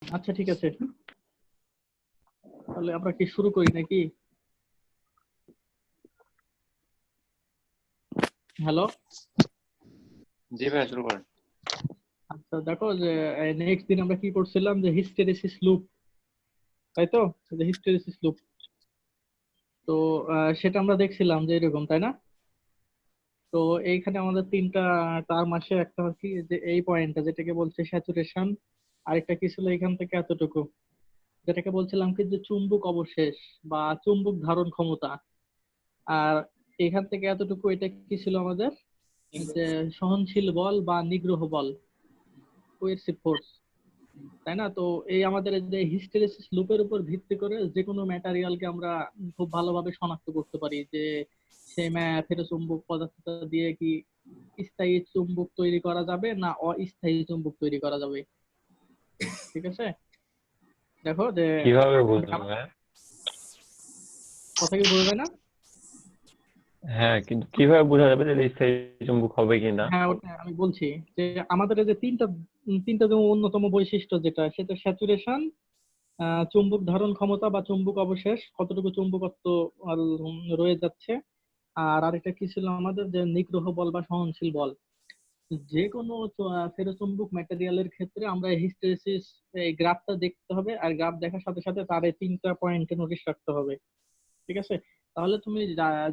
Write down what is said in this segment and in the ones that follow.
আচ্ছা ঠিক আছে, তাহলে আমরা কি শুরু করি নাকি? হ্যালো। জি ভাই, শুরু করেন। আচ্ছা দেখো যে নেক্সট দিন আমরা কি করছিলাম, যে হিস্টেরিসিস লুপ, তাই তো? যে হিস্টেরিসিস লুপ, তো সেটা আমরা দেখছিলাম যে এরকম, তাই না? তো এইখানে আমাদের তিনটা টার্ম আসে, একটা হচ্ছে কি যে এই পয়েন্টটা যেটাকে বলছে স্যাচুরেশন, আরেকটা কি ছিল এখান থেকে এতটুকু যেটাকে বলছিলাম কি যে চুম্বক অবশেষ বা চুম্বক ধারণ ক্ষমতা, আর এখান থেকে এতটুকু এটা কি ছিল আমাদের, যে সহনশীল বল বা নিগ্রহ বল, কোয়েরসিভ ফোর্স, তাই না? তো এই আমাদের এই যে হিস্টেরিসিস লুপের উপর ভিত্তি করে যে কোনো ম্যাটেরিয়ালকে আমরা খুব ভালোভাবে শনাক্ত করতে পারি যে সেই ফেরোচুম্বক পদার্থটা দিয়ে কি স্থায়ী চুম্বক তৈরি করা যাবে না অস্থায়ী চুম্বক তৈরি করা যাবে। ঠিক আছে, দেখো যে কিভাবে বুঝবো ভাই? কথা কি বোঝা যায় না? হ্যাঁ, কিন্তু কিভাবে বোঝা যাবে যে স্থায়ী চুম্বক হবে কিনা? হ্যাঁ ওটা আমি বলছি, যে আমাদের এই যে তিনটা যে অন্যতম বৈশিষ্ট্য যেটা, সেটা স্যাচুরেশন, চুম্বক ধারণ ক্ষমতা বা চুম্বক অবশেষ, কতটুকু চুম্বকত্ব রয়ে যাচ্ছে, আর আরেকটা কি ছিল আমাদের, যে নিগ্রহ বল বা সহনশীল বল। যে কোনো ফেরোচুম্বক ম্যাটেরিয়ালের ক্ষেত্রে আমরা হিস্টেরিসিস এই গ্রাফটা দেখতে হবে, আর গ্রাফ দেখার সাথে সাথে তার এই তিনটা পয়েন্টে নোটিশ রাখতে হবে। ঠিক আছে, তাহলে তুমি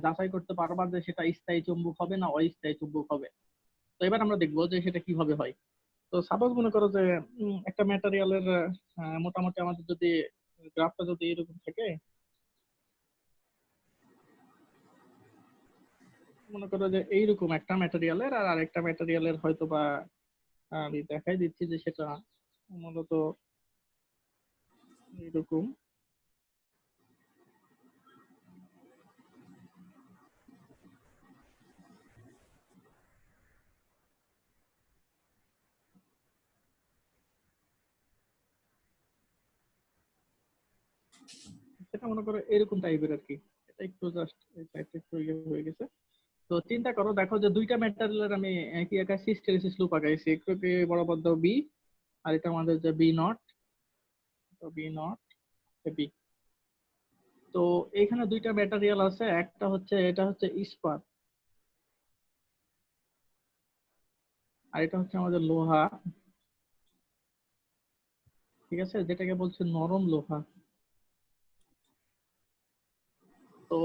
যাচাই করতে পারবা যে সেটা স্থায়ী চুম্বক হবে না অস্থায়ী চুম্বক হবে। তো এবার আমরা দেখবো যে সেটা কিভাবে হয়। তো সাপোজ মনে করো যে একটা ম্যাটেরিয়ালের মোটামুটি আমাদের যদি গ্রাফটা যদি এরকম থাকে, মনে করো যে এইরকম একটা ম্যাটেরিয়ালের আর আরেকটা ম্যাটেরিয়ালের হয়তো বা আমি দেখাই দিচ্ছি যে সেটা মূলত এরকম। সেটা মনে করো এরকম টাইপের আর কি। এটা একটু জাস্ট এই সাইডটা একটু ইয়ে হয়ে গেছে। তো চিন্তা করো, দেখো যে দুইটা ম্যাটেরিয়ালের আমি কি একটা হিস্টেরিসিস লুপ আঁকাইছি, একটু কি বরাবর দাও বি, আর এটা আমাদের যে বি নট, তো বি নট বি। তো এখানে দুইটা ম্যাটেরিয়াল আছে, একটা হচ্ছে এটা হচ্ছে ইস্পাত, আর এটা হচ্ছে আমাদের লোহা। ঠিক আছে, যেটাকে বলছে নরম লোহা। তো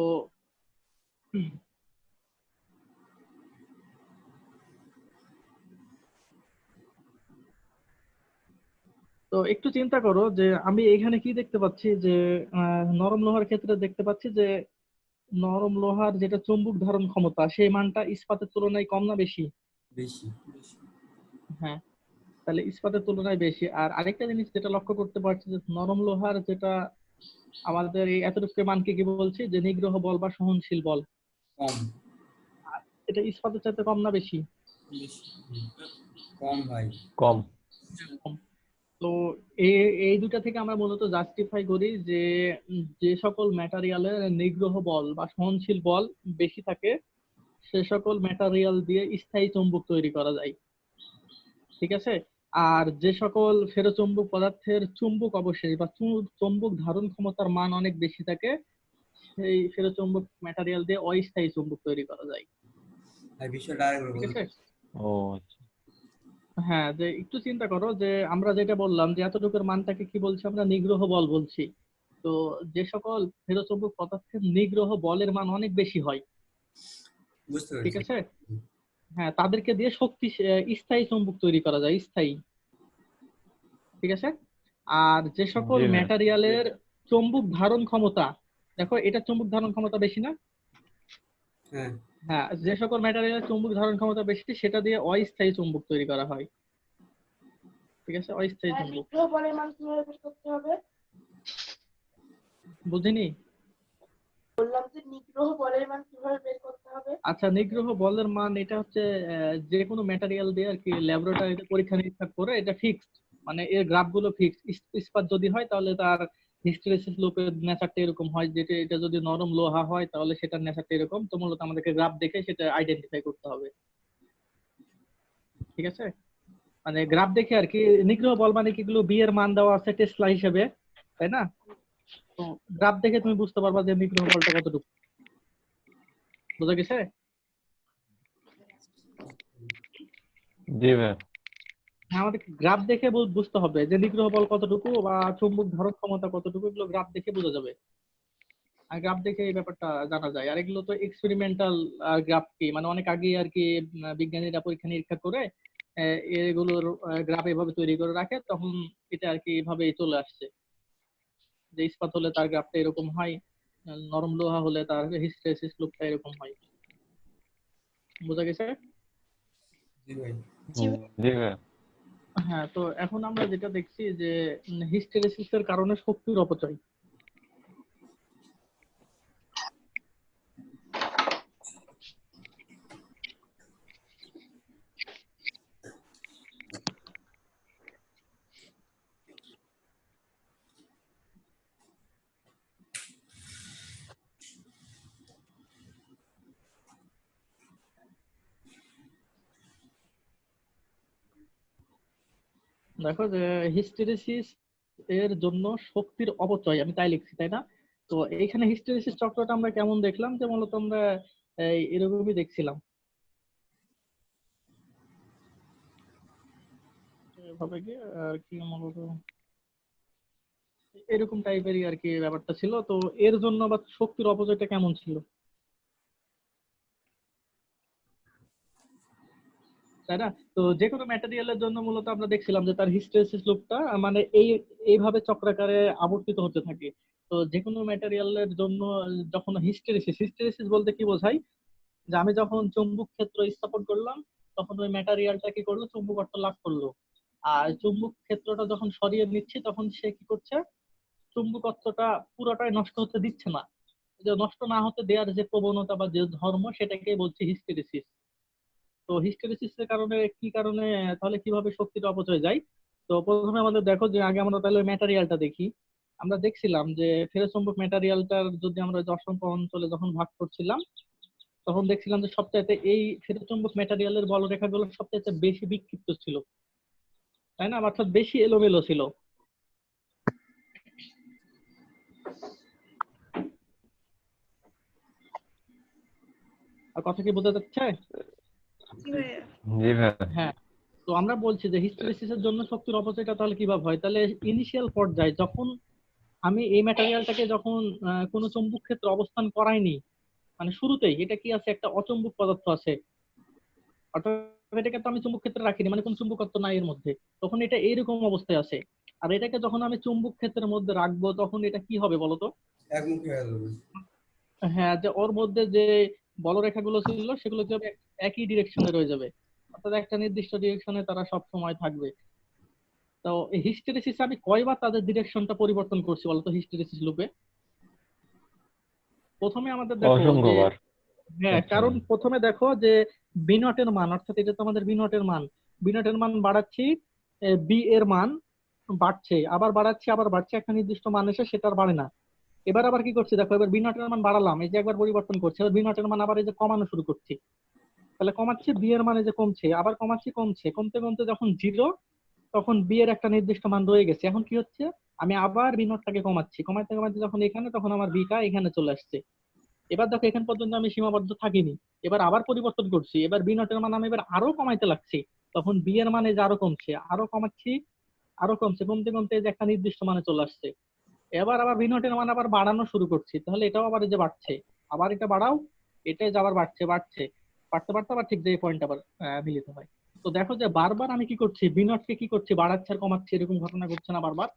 তো একটু চিন্তা করো যে আমি এখানে কি দেখতে পাচ্ছি, যে নরম লোহার ক্ষেত্রে দেখতে পাচ্ছি যে নরম লোহার যেটা চুম্বক ধারণ ক্ষমতা সেই মানটা ইস্পাতের তুলনায় কম না বেশি? বেশি। হ্যাঁ, তাহলে ইস্পাতের তুলনায় বেশি। আর আরেকটা জিনিস যেটা লক্ষ্য করতে পারছি, যে নরম লোহার যেটা আমাদের এই এতটুকু মানকে কি বলছি, যে নিগ্রহ বল বা সহনশীল বল, কম। আর এটা ইস্পাতের চাইতে কম না বেশি? বেশি। কম ভাই। কম। কম। তো এই এই দুটা থেকে আমরা মূলত জাস্টিফাই করি যে যে সকল ম্যাটেরিয়ালের নিগ্রহ বল বা সহনশীল বল বেশি থাকে সে সকল ম্যাটেরিয়াল দিয়ে স্থায়ী চুম্বক তৈরি করা যায়। ঠিক আছে, আর যে সকল ফেরোচুম্বক পদার্থের চুম্বক অবশেষ বা চুম্বক ধারণ ক্ষমতার মান অনেক বেশি থাকে সেই ফেরোচুম্বক ম্যাটেরিয়াল দিয়ে অস্থায়ী চুম্বক তৈরি করা যায়। ভাই বিষয়টা আরেকবার ঠিক বলুন। আছে, ও আচ্ছা। হ্যাঁ, যে একটু চিন্তা করো যে আমরা যেটা বললাম যে এতটুকুর মানটাকে কি বলছি, আমরা নিগ্রহ বল বলছি। তো যে সকল ফেরোচুম্বক পদার্থের নিগ্রহ বলের মান অনেক বেশি হয়, বুঝতে ঠিক পেরেছি। আছে, হ্যাঁ তাদেরকে দিয়ে স্থায়ী চুম্বক তৈরি করা যায়, স্থায়ী। ঠিক আছে, আর যে সকল জি ভাই। ম্যাটেরিয়ালের চুম্বক ধারণ ক্ষমতা, দেখো এটা চুম্বক ধারণ ক্ষমতা বেশি না? হ্যাঁ। হ্যাঁ, যে সকল ম্যাটেরিয়ালের চুম্বক ধারণ ক্ষমতা বেশি সেটা দিয়ে অস্থায়ী চুম্বক তৈরি করা হয়। ঠিক আছে, অস্থায়ী চুম্বক। নিগ্রহ বলের মান কিভাবে বের করতে হবে? বুঝিনি? বললাম যে নিগ্রহ বলের মান কিভাবে বের করতে হবে? আচ্ছা, নিগ্রহ বলের মান এটা হচ্ছে যে কোনো ম্যাটেরিয়াল দিয়ে আর কি ল্যাবরেটরিতে পরীক্ষা নিরীক্ষা করে এটা ফিক্সড, মানে এর গ্রাফ গুলো ফিক্সড। ইস্পাত যদি হয় তাহলে তার হিস্টেরিসিস লুপের নেচারটা এরকম হয়, যেটা এটা যদি নরম লোহা হয় তাহলে সেটার নেচারটা এরকম। তো মূলত আমাদেরকে গ্রাফ দেখে সেটা আইডেন্টিফাই করতে হবে। ঠিক আছে, মানে গ্রাফ দেখে আর কি, নিগ্রহ বল মানে কি এগুলো বি এর মান দেওয়া আছে টেসলা হিসেবে, তাই না? তো গ্রাফ দেখে তুমি বুঝতে পারবা যে নিগ্রহ বলটা কতটুকু। বুঝা গেছে? জি ভাই। হ্যাঁ, আমাদের গ্রাফ দেখে বুঝতে হবে যে নিগ্রহ বল কতটুকু বা চুম্বক ধারণ ক্ষমতা কতটুকু, এগুলো গ্রাফ দেখে বোঝা যাবে। আর গ্রাফ দেখে এই ব্যাপারটা জানা যায়। আর এগুলো তো এক্সপেরিমেন্টাল গ্রাফ, কি মানে অনেক আগে আর কি বিজ্ঞানীরা পরীক্ষা নিরীক্ষা করে এগুলোর গ্রাফ এভাবে তৈরি করে রাখে, তখন এটা আর কি এভাবেই চলে আসছে যে ইস্পাত হলে তার গ্রাফটা এরকম হয়, নরম লোহা হলে তার হিস্টেরেসিস লুপটা এরকম হয়। বোঝা গেছে? জি ভাই। জি ভাই। হ্যাঁ, তো এখন আমরা যেটা দেখছি যে হিস্টেরেসিস এর কারণে শক্তির অপচয়। দেখো যে হিস্টেরেসিস এর জন্য শক্তির অপচয়, আমি তাই লিখছি, তাই না? তো এইখানে হিস্টেরেসিস চক্রটা আমরা কেমন দেখলাম, যে মূলত আমরা এরকমই দেখছিলাম, এভাবে কি আর কি মূলত এরকম টাইপেরই আর কি ব্যাপারটা ছিল। তো এর জন্য বা শক্তির অপচয়টা কেমন ছিল, তাই না? তো যে কোনো ম্যাটেরিয়ালের জন্য মূলত আমরা দেখছিলাম যে তার হিস্টেরেসিস লুপটা মানে এইভাবে চক্রাকারে আবর্তিত হতে থাকে। তো যে কোনো ম্যাটেরিয়ালের জন্য যখন হিস্টেরেসিস হিস্টেরেসিস বলতে কি বোঝায়, যে আমি যখন চুম্বক ক্ষেত্র স্থাপন করলাম, তখন ওই ম্যাটেরিয়ালটা কি করলো, চুম্বকত্ব লাভ করলো। আর চুম্বক ক্ষেত্রটা যখন সরিয়ে নিচ্ছি, তখন সে কি করছে, চুম্বকত্বটা পুরোটাই নষ্ট হতে দিচ্ছে না। যে নষ্ট না হতে দেওয়ার যে প্রবণতা বা যে ধর্ম, সেটাকে বলছি হিস্টেরেসিস। তো হিস্টেরেসিস এর কারণে কি কারণে তাহলে কিভাবে শক্তিটা অপচয় যায়? তো প্রথমে আমাদের দেখো যে আগে আমরা তাহলে ম্যাটেরিয়ালটা দেখি। আমরা দেখছিলাম যে ফেরোচুম্বক ম্যাটেরিয়ালটার যদি আমরা ওই যে অসংখ্য অঞ্চলে যখন ভাগ করছিলাম, তখন দেখছিলাম যে সবচাইতে এই ফেরোচুম্বক ম্যাটেরিয়ালের বলরেখাগুলো সবচাইতে বেশি বিক্ষিপ্ত ছিল, তাই না? অর্থাৎ বেশি এলোমেলো ছিল। আর কথা কি বোঝা যাচ্ছে? জি ভাই। হ্যাঁ। তো আমরা বলছি যে হিস্টেরেসিসের জন্য শক্তির অপচয়টা তাহলে কিভাবে হয়। তাহলে ইনিশিয়াল পর্যায়ে যখন আমি এই ম্যাটেরিয়ালটাকে যখন কোনো চুম্বক ক্ষেত্রে অবস্থান করাইনি, মানে শুরুতেই এটা কি আছে, একটা অচুম্বক পদার্থ আছে, অর্থাৎ এটাকে তো আমি চুম্বক ক্ষেত্রে রাখিনি, মানে কোন চুম্বকত্ব নাই এর মধ্যে, তখন এটা এইরকম অবস্থায় আছে। আর এটাকে যখন আমি চুম্বক ক্ষেত্রের মধ্যে রাখবো, তখন এটা কি হবে বলতো? একমুখী হয়ে যাবে। হ্যাঁ, যে ওর মধ্যে যে বলরেখাগুলো ছিল সেগুলো কি হবে, একই ডিরেকশনে রয়ে যাবে, অর্থাৎ একটা নির্দিষ্ট ডিরেকশনে তারা সব সময় থাকবে। তো হিস্টেরেসিস আমি কয়বার তাদের ডিরেকশনটা পরিবর্তন করছি বলতো হিস্টেরেসিস লুপে? প্রথমে আমাদের দেখো যে, অসংখ্যবার। হ্যাঁ, কারণ প্রথমে দেখো যে বি নটের মান, অর্থাৎ এটা তো আমাদের বি নটের মান, বি নটের মান বাড়াচ্ছি, বি এর মান বাড়ছে, আবার বাড়াচ্ছি, আবার বাড়ছে, একটা নির্দিষ্ট মান এসে সেটা আর বাড়ে না। এবার আবার কি করছি দেখো, এবার বি নটের মান বাড়ালাম, এই যে একবার পরিবর্তন করছি, এবার বি নটের মান আবার এই যে কমানো শুরু করছি, তাহলে কমাচ্ছি, বি এর মানে যে কমছে, আবার কমাচ্ছি, কমছে, কমতে কমতে যখন জিরো, তখন বি এর একটা নির্দিষ্ট মান রয়ে গেছে। এখন কি হচ্ছে, আমি আবার বি নটটাকে কমাচ্ছি, কমাতে কমাতে যখন এখানে, তখন আমার বিটা এখানে চলে আসছে। এবার দেখো এখান পর্যন্ত আমি সীমাবদ্ধ থাকিনি, এবার আবার পরিবর্তন করছি, এবার বি নটের মান আমি এবার আরো কমাইতে লাগছি, তখন বি এর মানে যে আরো কমছে, আরো কমাচ্ছি, আরো কমছে, কমতে কমতে এই যে একটা নির্দিষ্ট মানে চলে আসছে। এবার আবার বি নটের মান আবার বাড়ানো শুরু করছি, তাহলে এটাও আবার এই যে বাড়ছে, আবার এটা বাড়াও, এটাই যে আবার বাড়ছে, বাড়ছে, বাড়তে বাড়তে আবার ঠিক যে পয়েন্ট আবার মিলিত হয়। তো দেখো যে বারবার আমি কি করছি, বি নটকে কি করছি, বাড়াচ্ছি আর কমাচ্ছি, এরকম ঘটনা ঘটছে না বারবার?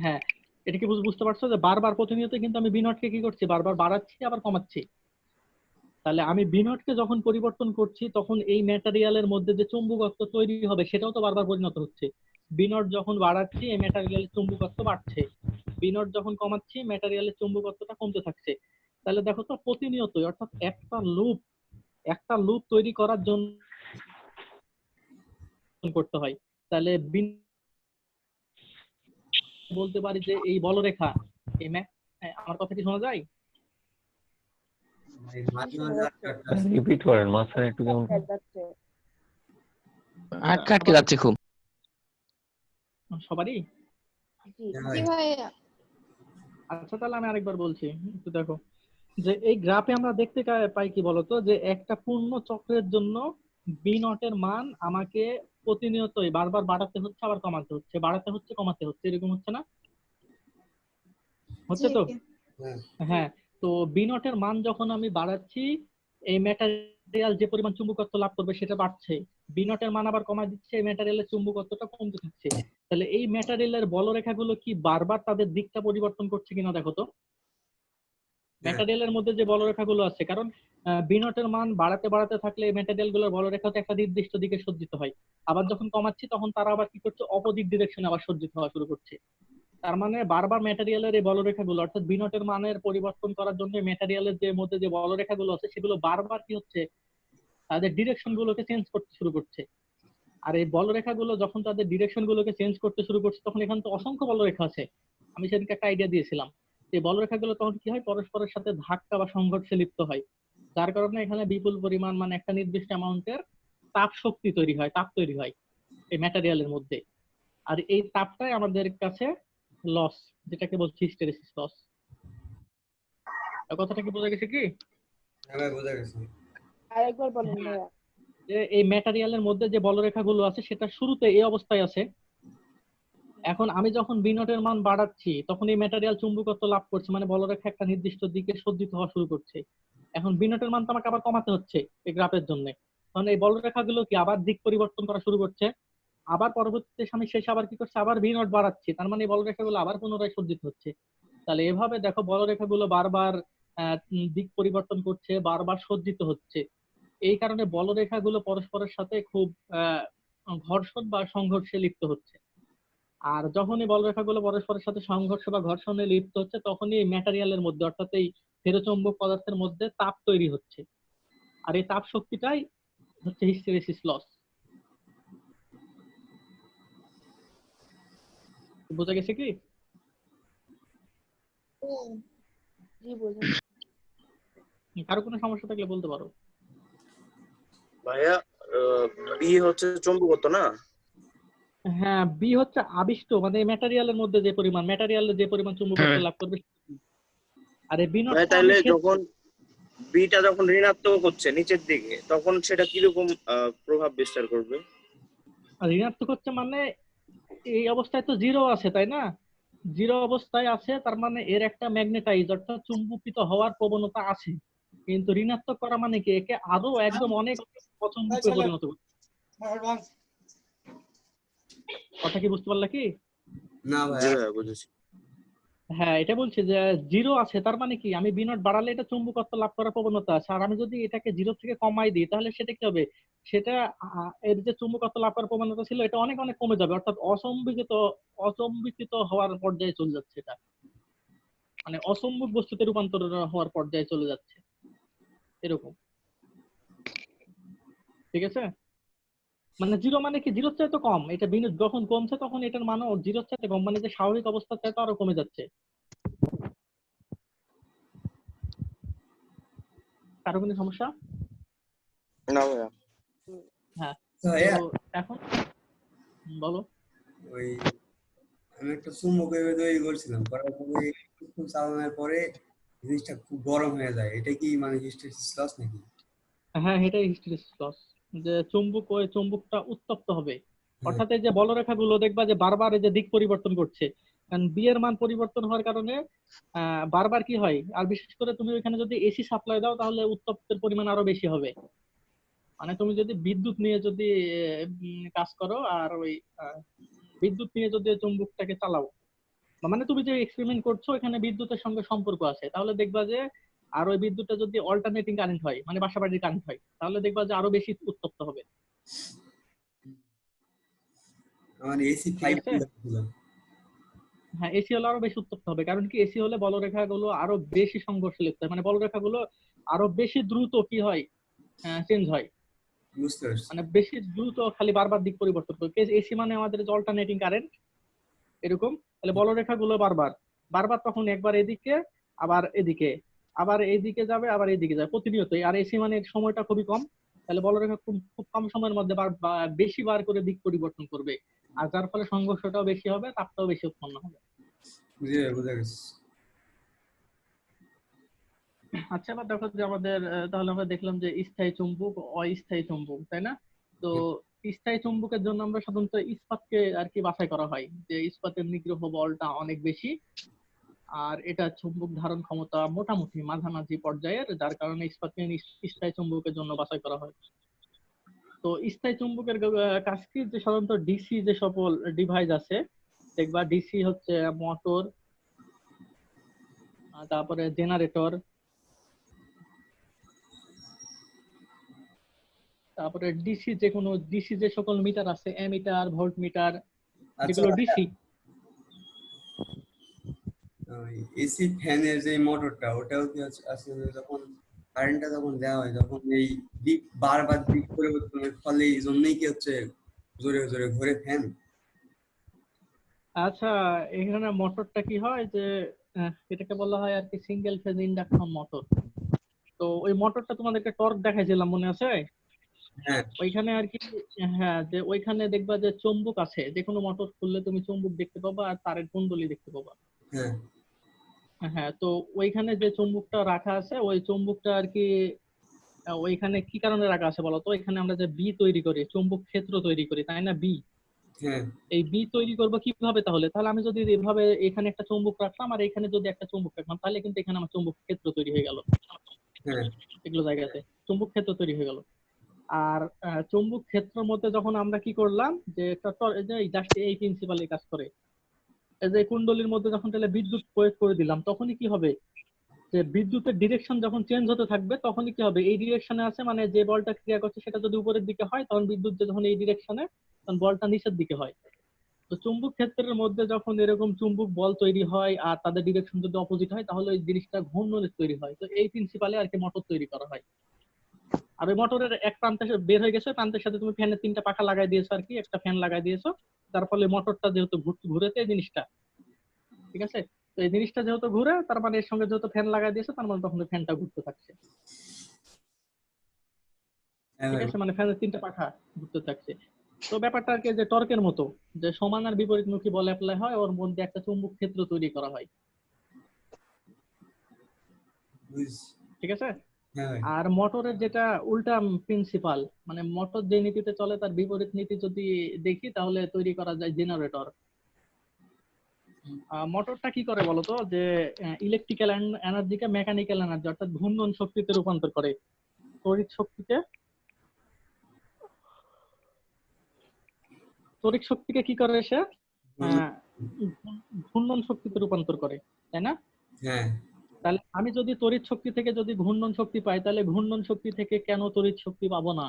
হ্যাঁ, এটা কি বুঝতে পারছো যে বারবার প্রতিনিয়ত কিন্তু আমি বি নটকে কি করছি, বারবার বাড়াচ্ছি আবার কমাচ্ছি। তাহলে আমি বি নটকে যখন পরিবর্তন করছি, তখন এই ম্যাটেরিয়ালের মধ্যে যে চুম্বকত্ব তৈরি হবে সেটাও তো বারবার পরিণত হচ্ছে। বি নট যখন বাড়াচ্ছি, এই ম্যাটেরিয়ালের চুম্বকত্ব বাড়ছে, বি নট যখন কমাচ্ছি, ম্যাটেরিয়ালের চুম্বকত্বটা কমতে থাকছে। তাহলে দেখো তো প্রতিনিয়তই, অর্থাৎ একটা লুপ তৈরি করার জন্য করতে হয়। তাহলে বলতে পারি যে এই বলরেখা, এই আমার কথা কি শোনা যায়? ভাই মাঝে মাঝে আটকা আটকা আসছে। রিপিট করেন, মাঝখানে একটু কেমন। আটকে আটকে যাচ্ছে খুব। সবারই? জি হ্যাঁ জি ভাই। ভাইয়া। আচ্ছা তাহলে আমি আরেকবার বলছি, একটু দেখো যে এই গ্রাফে আমরা দেখতে পাই কি বলতো, যে একটা পূর্ণ চক্রের জন্য বি নটের মান আমাকে প্রতিনিয়তই বারবার বাড়াতে হচ্ছে, আবার কমাতে হচ্ছে, বাড়াতে হচ্ছে, কমাতে হচ্ছে, এরকম হচ্ছে না? জি হচ্ছে তো? হ্যাঁ হ্যাঁ। তো বি নটের মান যখন আমি বাড়াচ্ছি, এই ম্যাটেরিয়াল যে পরিমাণ চুম্বকত্ব লাভ করবে সেটা বাড়ছে। বি নটের মান আবার কমায় দিচ্ছে, এই ম্যাটেরিয়ালের চুম্বকত্বটা কমতে থাকছে। তাহলে এই ম্যাটেরিয়ালের বলরেখাগুলো কি বারবার তাদের দিকটা পরিবর্তন করছে কিনা দেখো তো। হ্যাঁ ম্যাটেরিয়ালের মধ্যে যে বলরেখাগুলো আছে, কারণ বি নটের মান বাড়াতে বাড়াতে থাকলে ম্যাটেরিয়াল গুলোর বলরেখা তো একটা নির্দিষ্ট দিকে সজ্জিত হয়। আবার যখন কমাচ্ছি তখন তারা আবার কি করছে, অপোজিট ডিরেকশনে আবার সজ্জিত হওয়া শুরু করছে। তার মানে বারবার ম্যাটেরিয়ালের এই বলরেখাগুলো, অর্থাৎ বি নটের মানের পরিবর্তন করার জন্য ম্যাটেরিয়ালের যে মধ্যে যে বলরেখাগুলো আছে সেগুলো বারবার কি হচ্ছে, তাদের ডিরেকশন গুলোকে চেঞ্জ করতে শুরু করছে। আর এই বলরেখাগুলো যখন তাদের ডিরেকশন গুলোকে চেঞ্জ করতে শুরু করছে, তখন এখানে তো অসংখ্য বলরেখা আছে। আমি সেদিকে একটা আইডিয়া দিয়েছিলাম। এই বলরেখাগুলো তখন কি হয়, পরস্পরের সাথে ধাক্কা বা সংঘর্ষে লিপ্ত হয়। যার কারণে এখানে বিপুল পরিমাণ, মানে একটা নির্দিষ্ট অ্যামাউন্টের তাপ শক্তি তৈরি হয়, তাপ তৈরি হয় এই ম্যাটেরিয়ালের মধ্যে। আর এই তাপটাই আমাদের কাছে লস, যেটাকে বলছি হিস্টেরেসিস লস। কথাটা কি বোঝা গেছে কি? হ্যাঁ ভাই, বোঝা গেছে। আরেকবার বলেন ভাইয়া। যে এই ম্যাটেরিয়ালের মধ্যে যে বলরেখাগুলো আছে সেটা শুরুতে এই অবস্থায় আছে। এখন আমি যখন বি নটের মান বাড়াচ্ছি তখন এই ম্যাটেরিয়াল চুম্বকত্ব লাভ করছে, মানে বলরেখা একটা নির্দিষ্ট দিকে সজ্জিত হওয়া শুরু করছে। এখন বি নটের মান তো আমাকে আবার কমাতে হচ্ছে এই গ্রাফের জন্য। কারণ এই বলরেখাগুলো কি আবার দিক পরিবর্তন করা শুরু করছে। আবার পরবর্তীতে আমি শেষে আবার কি করছে, আবার বি নট বাড়াচ্ছি, তার মানে এই বলরেখাগুলো আবার পুনরায় সজ্জিত হচ্ছে। তাহলে এভাবে দেখো বলরেখাগুলো বারবার দিক পরিবর্তন করছে, বারবার সজ্জিত হচ্ছে। এই কারণে বলরেখাগুলো পরস্পরের সাথে খুব ঘর্ষণ বা সংঘর্ষে লিপ্ত হচ্ছে। আর যখনই বলরেখাগুলো পরস্পরের সাথে সংঘর্ষ বা ঘর্ষণে লিপ্ত হচ্ছে, তখনই ম্যাটেরিয়ালের মধ্যে, অর্থাৎ এই ফেরোচৌম্বক পদার্থের মধ্যে তাপ তৈরি হচ্ছে। আর এই তাপ শক্তিটাই হচ্ছে হিস্টেরেসিস লস। বোঝা গেছে কি? জি বুঝুন। কারো কোনো সমস্যা থাকলে বলতে পারো। ভাইয়া বি হচ্ছে চুম্বকত্ব না? হ্যাঁ, বি হচ্ছে আবিষ্ট, মানে ম্যাটেরিয়ালের মধ্যে যে পরিমাণ, ম্যাটেরিয়ালের যে পরিমাণ চুম্বকত্ব লাভ করবে। আর এই বি ভাই নটটা তাহলে আমি যখন বিটা যখন ঋণাত্মক হচ্ছে নিচের দিকে, তখন সেটা কিরকম প্রভাব বিস্তার করবে? ঋণাত্মক হচ্ছে মানে এই অবস্থায় তো জিরো আছে, তাই না? জিরো অবস্থায় আছে, তার মানে এর একটা ম্যাগনেটাইজ অর্থাৎ চুম্বকিত হওয়ার প্রবণতা আছে। কিন্তু ঋণাত্মক করা মানে কি, একে আরো একদম অনেক অচুম্বকীয় পরিণত করবে। কথা কি বুঝতে পারলা কি? না জি ভাই, ভাইয়া বুঝেছি। হ্যাঁ, এটা বলছি যে জিরো আছে, তার মানে কি আমি বি নট বাড়ালে এটা চুম্বকত্ব লাভ করার প্রবণতা আছে। আর আমি যদি এটাকে জিরো থেকে কমাই দিই তাহলে সেটা কি হবে, সেটা এর যে চুম্বকত্ব লাভ করার প্রবণতা ছিল এটা অনেক অনেক কমে যাবে, অর্থাৎ অচম্বিত হওয়ার পর্যায়ে চলে যাচ্ছে এটা, মানে অচম্বক বস্তুতে রূপান্তর হওয়ার পর্যায়ে চলে যাচ্ছে এরকম। ঠিক আছে? মানে জিরো মানে কি, জিরোর চাইতে কম, এটা বিনু যখন কমছে তখন এটার মানও জিরোর চাইতে কম, মানে যে স্বাভাবিক অবস্থার চাইতে আরো কমে যাচ্ছে। কারো কোনো সমস্যা? না ভাইয়া। হ্যাঁ। ভাইয়া তো এখন বলো। ওই আমি একটা চুম্বক এভাবে তৈরি করছিলাম, করার পরে কিছুক্ষণ চালানোর পরে জিনিসটা খুব গরম হয়ে যায়। এটা কি মানে হিস্টেরিসিস লস নাকি? হ্যাঁ, এটাই হিস্টেরিসিস লস, যে চুম্বক, ওই চুম্বকটা উত্তপ্ত হবে। হ্যাঁ অর্থাৎ এই যে বলরেখাগুলো দেখবা যে বারবার এই যে দিক পরিবর্তন করছে, কারণ বি এর মান পরিবর্তন হওয়ার কারণে বারবার কি হয়, আর বিশেষ করে তুমি ওখানে যদি এসি সাপ্লাই দাও তাহলে উত্তপ্তের পরিমাণ আরো বেশি হবে। মানে তুমি যদি বিদ্যুৎ নিয়ে যদি কাজ করো আর ওই আহ, বিদ্যুৎ নিয়ে যদি চুম্বকটাকে চালাও, মানে তুমি যে এক্সপেরিমেন্ট করছো এখানে বিদ্যুতের সঙ্গে সম্পর্ক আছে, তাহলে দেখবা যে আর ওই বিদ্যুৎটা যদি অল্টারনেটিং কারেন্ট হয়, মানে বাসাবাড়ির কারেন্ট হয়, তাহলে দেখবা যে আরো বেশি উত্তপ্ত হবে। আমার এসি ঠিক 5 আছে? ছিল। হ্যাঁ, এসি হলে আরো বেশি উত্তপ্ত হবে, কারণ কি এসি হলে বলরেখাগুলো আরো বেশি সংঘর্ষে লিপ্ত হয়, মানে বলরেখাগুলো আরো বেশি দ্রুত কি হয়, চেঞ্জ হয়, বুঝতে পারছি। মানে বেশি দ্রুত খালি বারবার দিক পরিবর্তন করে। এসি মানে আমাদের যে অল্টারনেটিং কারেন্ট এরকম। তাহলে বলরেখাগুলো বারবার বারবার তখন একবার এদিকে, আবার এদিকে, আবার এইদিকে যাবে, আবার এইদিকে যাবে প্রতিনিয়তই। আর এসি মানে সময়টা খুবই কম, তাহলে বলরেখা খুব খুব কম সময়ের মধ্যে বেশি বার করে দিক পরিবর্তন করবে, আর যার ফলে সংঘর্ষটাও বেশি হবে, তাপটাও বেশি উৎপন্ন হবে। বুঝা গেছে। আচ্ছা, এবার দেখো যে আমাদের তাহলে আমরা দেখলাম যে স্থায়ী চুম্বক, অস্থায়ী চুম্বক, তাই না? তো স্থায়ী চুম্বকের জন্য আমরা সাধারণত ইস্পাতকে আর কি বাছাই করা হয়, যে ইস্পাতের নিগ্রহ বলটা অনেক বেশি, আর এটা চুম্বক ধারণ ক্ষমতা মোটামুটি মাঝামাঝি পর্যায়ের, যার কারণে ইস্পাতকে স্থায়ী চুম্বকের জন্য বাছাই করা হয়। তো স্থায়ী চুম্বকের কাজ কি, যে সাধারণত ডিসি যে সকল ডিভাইস আছে, দেখবা ডিসি হচ্ছে মোটর, তারপরে জেনারেটর, তারপরে ডিসি যে সকল মিটার আছে, অ্যামিটার, ভোল্ট মিটার, আচ্ছা, যেগুলো ডিসি। এসি ফ্যানের যে মোটরটা, ওটাও কি আসলে যখন কারেন্টটা যখন দেওয়া হয়, তখন এই দিক বারবার দিক পরিবর্তনের ফলে এই জন্যই কি হচ্ছে জোরে জোরে ঘোরে ফ্যান? আচ্ছা, এখানে মোটরটা কি হয় যে এটাকে বলা হয় আর কি সিঙ্গেল ফেজ ইন্ডাকশন মোটর। তো ওই মোটরটা তোমাদেরকে টর্ক দেখাইছিলাম, মনে আছে? হ্যাঁ ওইখানে আর কি, হ্যাঁ, যে ওইখানে দেখবা যে চুম্বক আছে, যে কোনো মোটর খুললে তুমি চুম্বক দেখতে পাবা আর তারের কুণ্ডলী দেখতে পাবা। হ্যাঁ হ্যাঁ, তো ওইখানে যে চুম্বকটা রাখা আছে, ওই চুম্বকটা আর কি ওইখানে কি কারণে রাখা আছে বলতো? এখানে আমরা যে বি তৈরি করি, চুম্বক ক্ষেত্র তৈরি করি, তাই না? বি, হ্যাঁ এই বি তৈরি করবো কিভাবে? তাহলে আমি যদি এভাবে এখানে একটা চুম্বক রাখলাম আর এখানে যদি একটা চুম্বক রাখলাম, তাহলে কিন্তু এখানে আমার চুম্বক ক্ষেত্র তৈরি হয়ে গেল, হ্যাঁ এগুলো জায়গাতে চুম্বক ক্ষেত্র তৈরি হয়ে গেল। আর চুম্বক ক্ষেত্রের মধ্যে যখন আমরা কি করলাম, যে জাস্ট এই প্রিন্সিপালে কাজ করে, এই যে কুণ্ডলীর মধ্যে যখন তাহলে বিদ্যুৎ প্রয়োগ করে দিলাম, তখনই কি হবে, যে বিদ্যুতের ডিরেকশন যখন চেঞ্জ হতে থাকবে, তখনই কি হবে, এই ডিরেকশনে আছে মানে যে বলটা ক্রিয়া করছে সেটা যদি উপরের দিকে হয়, তখন বিদ্যুৎ যখন এই ডিরেকশনে, তখন বলটা নিচের দিকে হয়। তো চুম্বক ক্ষেত্রের মধ্যে যখন এরকম চুম্বক বল তৈরি হয় আর তাদের ডিরেকশন যদি অপোজিট হয়, তাহলে ওই জিনিসটা ঘূর্ণনের তৈরি হয়। তো এই প্রিন্সিপালে আর কি মোটর তৈরি করা হয়। আর ওই মোটরের এক প্রান্তে বের হয়ে গেছে, প্রান্তের সাথে তুমি ফ্যানের 3টা পাখা লাগাই দিয়েছো আর কি, একটা ফ্যান লাগাই দিয়েছো, তার ফলে মোটরটা যেহেতু ঘুরেছে এই জিনিসটা, ঠিক আছে? তো এই জিনিসটা যেহেতু ঘুরে, তার মানে এর সঙ্গে যেহেতু ফ্যান লাগাই দিয়েছে, তার মানে তখন ফ্যানটা ঘুরতে থাকছে, হ্যাঁ ঠিক ভাই। আছে? মানে ফ্যানের 3টা পাখা ঘুরতে থাকছে। তো ব্যাপারটা আর কি যে টর্কের মতো, যে সমান আর বিপরীতমুখী বল অ্যাপ্লাই হয়, ওর মধ্যে একটা চুম্বক ক্ষেত্র তৈরি করা হয়, বুঝছি। ঠিক আছে? হ্যাঁ ভাই। আর মোটরের যেটা উল্টা প্রিন্সিপাল, মানে মোটর যে নীতিতে চলে তার বিপরীত নীতি যদি দেখি, তাহলে তৈরি করা যায় জেনারেটর। মোটরটা কি করে বলতো, যে ইলেকট্রিক্যাল এনার্জিকে মেকানিক্যাল এনার্জি অর্থাৎ ঘূর্ণন শক্তিতে রূপান্তর করে। তড়িৎ শক্তিকে কি করে সে হুম, ঘূর্ণন শক্তিতে রূপান্তর করে, তাই না? হ্যাঁ তাহলে আমি যদি তড়িৎ শক্তি থেকে যদি ঘূর্ণন শক্তি পাই, তাহলে ঘূর্ণন শক্তি থেকে কেন তড়িৎ শক্তি পাবো না?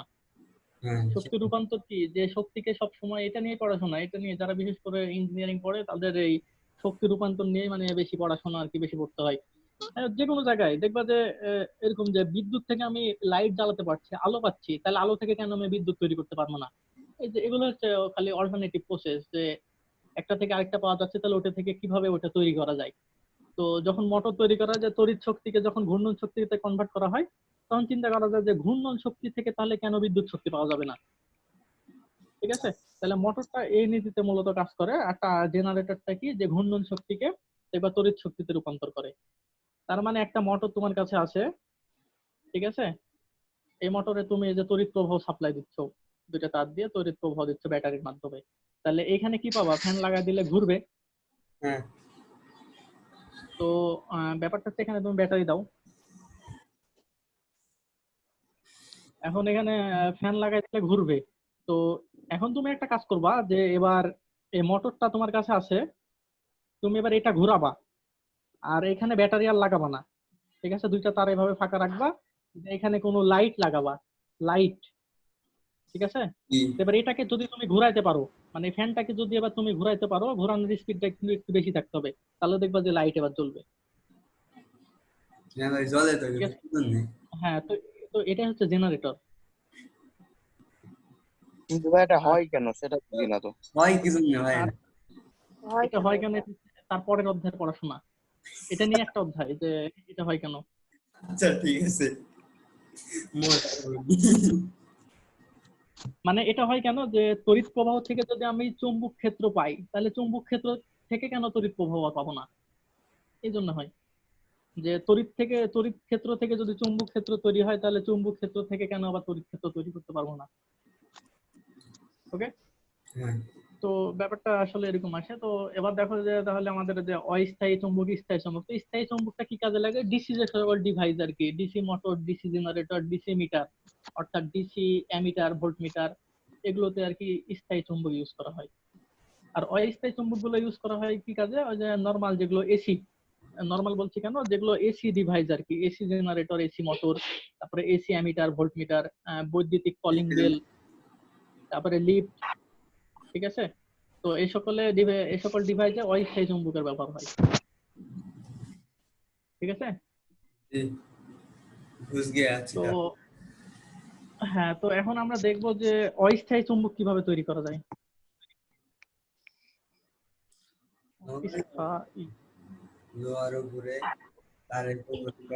হ্যাঁ শক্তি রূপান্তর কি, যে শক্তিকে সবসময় এটা নিয়ে পড়াশোনা, এটা নিয়ে যারা বিশেষ করে ইঞ্জিনিয়ারিং পড়ে তাদের এই শক্তি রূপান্তর নিয়ে মানে বেশি পড়াশোনা আর কি, বেশি পড়তে হয়। যে কোনো জায়গায় দেখবা যে এরকম যে বিদ্যুৎ থেকে আমি লাইট জ্বালাতে পারছি, আলো পাচ্ছি, তাহলে আলো থেকে কেন আমি বিদ্যুৎ তৈরি করতে পারবো না? এই যে এগুলো হচ্ছে খালি অল্টারনেটিভ প্রসেস, যে একটা থেকে আরেকটা পাওয়া যাচ্ছে, তাহলে ওটা থেকে কিভাবে ওটা তৈরি করা যায়। তো যখন মোটর তৈরি করা যায়, তড়িৎ শক্তিকে যখন ঘূর্ণন শক্তিতে কনভার্ট করা হয়, তখন চিন্তা করা যায় যে ঘূর্ণন শক্তি থেকে তাহলে কেন বিদ্যুৎ শক্তি পাওয়া যাবে না, ঠিক আছে? তাহলে মোটরটা এই নীতিতে মূলত কাজ করে। একটা জেনারেটরটা কি, যে ঘূর্ণন শক্তিকে এবার তড়িৎ শক্তিতে রূপান্তর করে। তার মানে একটা মোটর তোমার কাছে আছে, ঠিক আছে? এই মোটরে তুমি এই যে তড়িৎ প্রবাহ সাপ্লাই দিচ্ছ, 2টা তার দিয়ে তড়িৎ প্রবাহ দিচ্ছ ব্যাটারির মাধ্যমে, তাহলে এখানে কি পাবা, ফ্যান লাগাই দিলে ঘুরবে। হ্যাঁ তো ব্যাপারটা হচ্ছে এখানে তুমি ব্যাটারি দাও, এখন এখানে ফ্যান লাগাই দিলে ঘুরবে। তো এখন তুমি একটা কাজ করবা, যে এবার এই মোটরটা তোমার কাছে আছে, তুমি এবার এটা ঘোরাবা, আর এখানে ব্যাটারি আর লাগাবা না, ঠিক আছে? 2টা তার এভাবে ফাঁকা রাখবা, এখানে কোনো লাইট লাগাবা, লাইট, ঠিক আছে? কি এবার এটাকে যদি তুমি ঘুরাইতে পারো, মানে ফ্যানটাকে যদি এবার তুমি ঘুরাইতে পারো, ঘোরানোর স্পিডটা কিন্তু একটু বেশি থাকতে হবে, তাহলে দেখবা যে লাইট এবার জ্বলবে, হ্যাঁ ভাই, জলে তো ঠিক আছে? কি জন্য? হ্যাঁ, তো তো এটা হচ্ছে জেনারেটর। কিন্তু ভাই এটা আর হয় কেন সেটা বুঝি না তো। হয় কি জন্য ভাই? আর হয় এটা কেন হয় কেন, এটা? এটা তারপরের অধ্যায়ের পড়াশোনা, এটা নিয়ে একটা অধ্যায় যে এটা হয় কেন। আচ্ছা ঠিক আছে, মোট মানে এটা হয় কেন যে তড়িৎ প্রবাহ থেকে যদি আমি চুম্বক ক্ষেত্র পাই, তাহলে চুম্বক ক্ষেত্র থেকে কেন তড়িৎ প্রবাহ পাবো না? এই জন্য হয় যে তড়িৎ ক্ষেত্র থেকে যদি চুম্বক ক্ষেত্র তৈরি হয়, তাহলে চুম্বক ক্ষেত্র থেকে কেন আবার তড়িৎ ক্ষেত্র তৈরি করতে পারবো না? ওকে, হ্যাঁ তো ব্যাপারটা আসলে এরকম আসে। তো এবার দেখো যে তাহলে আমাদের যে অস্থায়ী চুম্বক, স্থায়ী চুম্বক, তো স্থায়ী চুম্বকটা কি কাজে লাগে? ডিসি যে সকল ডিভাইস আর কি, DC motor, DC generator, DC meter, অর্থাৎ ডিসি অ্যামিটার, ভোল্ট মিটার, এগুলোতে আর কি স্থায়ী চুম্বক ইউজ করা হয়। আর অস্থায়ী চুম্বক গুলো ইউজ করা হয় কি কাজে? ওই যে নর্মাল যেগুলো এসি, নর্মাল বলছি কেন, যেগুলো এসি ডিভাইস আর কি, এসি জেনারেটর, এসি মোটর, তারপরে এসি অ্যামিটার, ভোল্ট মিটার, বৈদ্যুতিক কলিং বেল, তারপরে লিফট, ঠিক আছে? তো এই সকল ডিভাইসে অস্থায়ী চুম্বকের ব্যবহার হয়, ঠিক আছে? জি, বুঝ গিয়া আছি তো হ্যাঁ, তো এখন আমরা দেখব যে অস্থায়ী চুম্বক কিভাবে তৈরি করা যায়। অস্থায়ী, লোহার উপরে তারের উপরে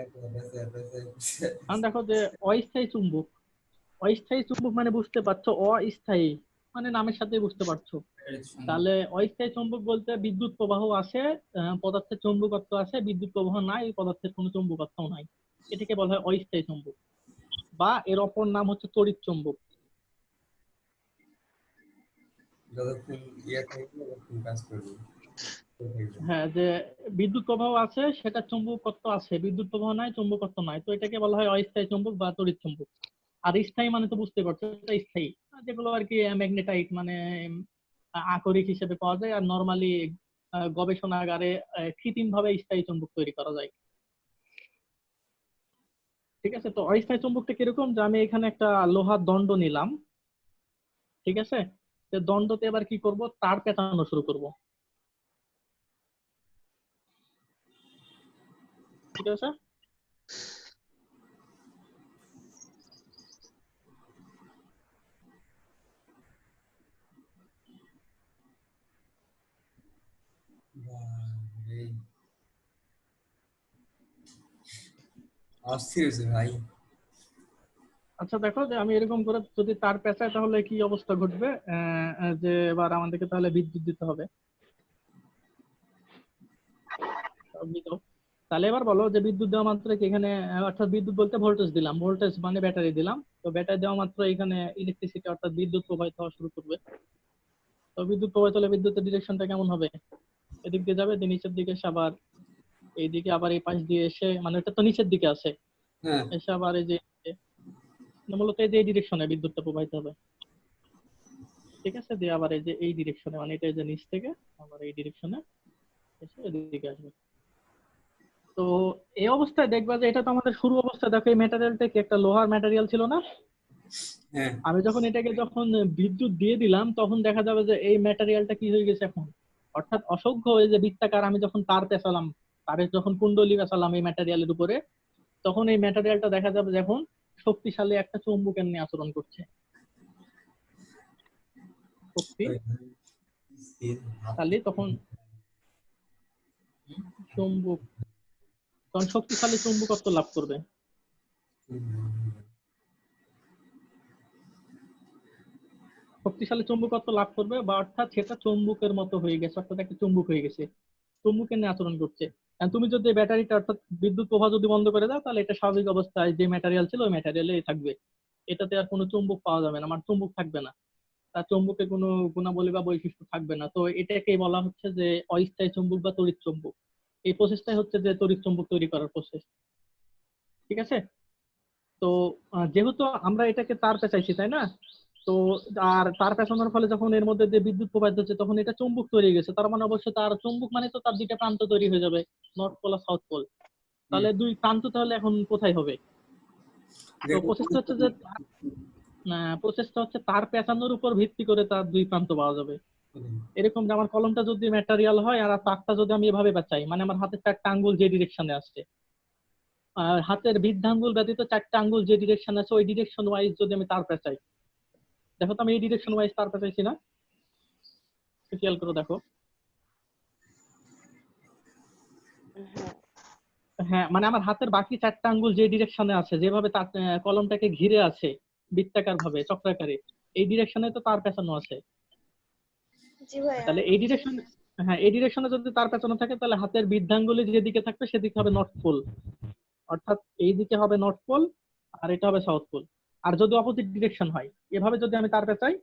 এখন দেখো যে অস্থায়ী চুম্বক মানে বুঝতে পারছো, অস্থায়ী মানে নামের সাথে বুঝতে পারছো। তাহলে অস্থায়ী চুম্বক বলতে বিদ্যুৎ প্রবাহ আছে, পদার্থের চৌম্বকত্ব আছে, বিদ্যুৎ প্রবাহ নাই, পদার্থের কোনো চৌম্বকত্ব নাই, এটাকে বলা হয় অস্থায়ী চুম্বক, বা এর অপর নাম হচ্ছে তড়িৎ চুম্বক। যতক্ষণ ইয়ে থাকবে ততক্ষণ কাজ করবে। হ্যাঁ, যে বিদ্যুৎ প্রবাহ আছে সেটা চুম্বকত্ব আছে, বিদ্যুৎ প্রবাহ নাই, চুম্বকত্ব নাই, তো এটাকে বলা হয় অস্থায়ী চুম্বক বা তড়িৎ চুম্বক। আর স্থায়ী মানে তো বুঝতে পারছো, এটা স্থায়ী, যেগুলো আর কি ম্যাগনেটাইট মানে আকরিক হিসেবে পাওয়া যায়, আর নর্মালি গবেষণাগারে কৃত্রিম ভাবে স্থায়ী চুম্বক তৈরি করা যায়, ঠিক আছে? তো অস্থায়ী চুম্বকটা কিরকম, যে আমি এখানে একটা লোহার দণ্ড নিলাম, ঠিক আছে? তো দণ্ডতে এবার কি করব, তার পেঁচানো শুরু করব, ঠিক আছে? বাপরে, অস্থির হয়েছে ভাই। আচ্ছা দেখো যে আমি এরকম করে যদি তার পেঁচাই তাহলে কি অবস্থা ঘটবে, যে এবার আমাদেরকে তাহলে বিদ্যুৎ দিতে হবে। বিদ্যুৎ, তাহলে এবার বলো যে বিদ্যুৎ দেওয়া মাত্র কি এখানে, অর্থাৎ বিদ্যুৎ বলতে ভোল্টেজ দিলাম, ভোল্টেজ মানে ব্যাটারি দিলাম, তো ব্যাটারি দেওয়া মাত্র এখানে ইলেকট্রিসিটি অর্থাৎ বিদ্যুৎ প্রবাহিত হওয়া শুরু করবে। তো বিদ্যুৎ প্রবাহিত হলে বিদ্যুতের ডিরেকশনটা কেমন হবে? এদিক দিয়ে যাবে, দিয়ে নিচের দিকে এসে আবার এইদিকে, আবার এই পাশ দিয়ে এসে, মানে এটা তো নিচের দিকে আছে, হ্যাঁ এসে আবার এই যে মূলত এই যে এই ডিরেকশনে বিদ্যুৎটা প্রবাহিত হবে, ঠিক আছে? দিয়ে আবার এই যে এই ডিরেকশনে, মানে এটা এই যে নিচ থেকে আবার এই ডিরেকশনে এসে এদিকে আসবে। তো এই অবস্থায় দেখবা যে এটা তো আমাদের শুরু অবস্থা, দেখো এই ম্যাটেরিয়ালটা কি একটা লোহার ম্যাটেরিয়াল ছিল না? হ্যাঁ আমি যখন এটাকে যখন বিদ্যুৎ দিয়ে দিলাম তখন দেখা যাবে যে এই ম্যাটেরিয়ালটা কি হয়ে গেছে এখন, অর্থাৎ অসংখ্য এই যে বৃত্তাকার আমি যখন তার পেঁচালাম, তারের যখন কুণ্ডলী পেঁচালাম এই ম্যাটেরিয়ালের উপরে, তখন এই ম্যাটেরিয়ালটা দেখা যাবে যে এখন শক্তিশালী একটা চুম্বকের নিয়ে আচরণ করছে, শক্তিশালী তখন চুম্বক, তখন শক্তিশালী চুম্বকত্ব লাভ করবে, শক্তিশালী চুম্বকত্ব লাভ করবে, বা অর্থাৎ সেটা চুম্বকের মতো হয়ে গেছে, অর্থাৎ একটা চুম্বক হয়ে গেছে, চুম্বকের নিয়ে আচরণ করছে। আর তুমি যদি ব্যাটারিটা অর্থাৎ বিদ্যুৎ প্রবাহ যদি বন্ধ করে দাও, তাহলে এটা স্বাভাবিক অবস্থায় যে ম্যাটেরিয়াল ছিল ওই ম্যাটেরিয়ালে থাকবে, এটাতে আর কোনো চুম্বক পাওয়া যাবে না, মানে চুম্বক থাকবে না, তার চুম্বকের কোনো গুণাবলী বা বৈশিষ্ট্য থাকবে না। তো এটাকেই বলা হচ্ছে যে অস্থায়ী চুম্বক বা তড়িৎ চুম্বক। এই প্রসেসটাই হচ্ছে যে তড়িৎ চুম্বক তৈরি করার প্রসেস, ঠিক আছে? তো যেহেতু আমরা এটাকে তার পেঁচাইছি, তাই না? তো আর তার পেঁচানোর ফলে যখন এর মধ্যে যে বিদ্যুৎ প্রবাহিত হচ্ছে তখন এটা চুম্বক তৈরি হয়ে গেছে, তার মানে অবশ্যই তার চুম্বক মানে তো তার দুইটা প্রান্ত তৈরি হয়ে যাবে, নর্থ পোল আর সাউথ পোল। তাহলে দুই প্রান্ত তাহলে এখন কোথায় হবে? তো প্রসেসটা হচ্ছে তার পেঁচানোর উপর ভিত্তি করে তার দুই প্রান্ত পাওয়া যাবে। এরকম যে আমার কলমটা যদি ম্যাটেরিয়াল হয় আর তারটা যদি আমি এভাবে পেঁচাই, মানে আমার হাতের চারটা আঙ্গুল যে ডিরেকশনে আসছে, আর হাতের বৃদ্ধাঙ্গুল ব্যতীত চারটা আঙ্গুল যে ডিরেকশন আছে ওই ডিরেকশন ওয়াইজ যদি আমি তার পেঁচাই, দেখো তো আমি এই ডিরেকশন ওয়াইজ তার পেঁচাইছি না? খেয়াল করে দেখো। হ্যাঁ, মানে আমার হাতের বাকি চারটা আঙ্গুল যে ডিরেকশনে আছে, যেভাবে তার কলমটাকে ঘিরে আছে বৃত্তাকার ভাবে চক্রাকারে, এই ডিরেকশনে তো তার পেঁচানো আছে, জি ভাইয়া। তাহলে এই ডিরেকশন, হ্যাঁ এই ডিরেকশনে যদি তার পেঁচানো থাকে তাহলে হাতের বৃদ্ধাঙ্গুলি যেদিকে থাকবে সেদিকে হবে নর্থ পোল, অর্থাৎ এই দিকে হবে নর্থ পোল আর এটা হবে সাউথ পোল। আর যদি অপোজিট ডিরেকশন হয়, এভাবে যদি আমি তার পেঁচাই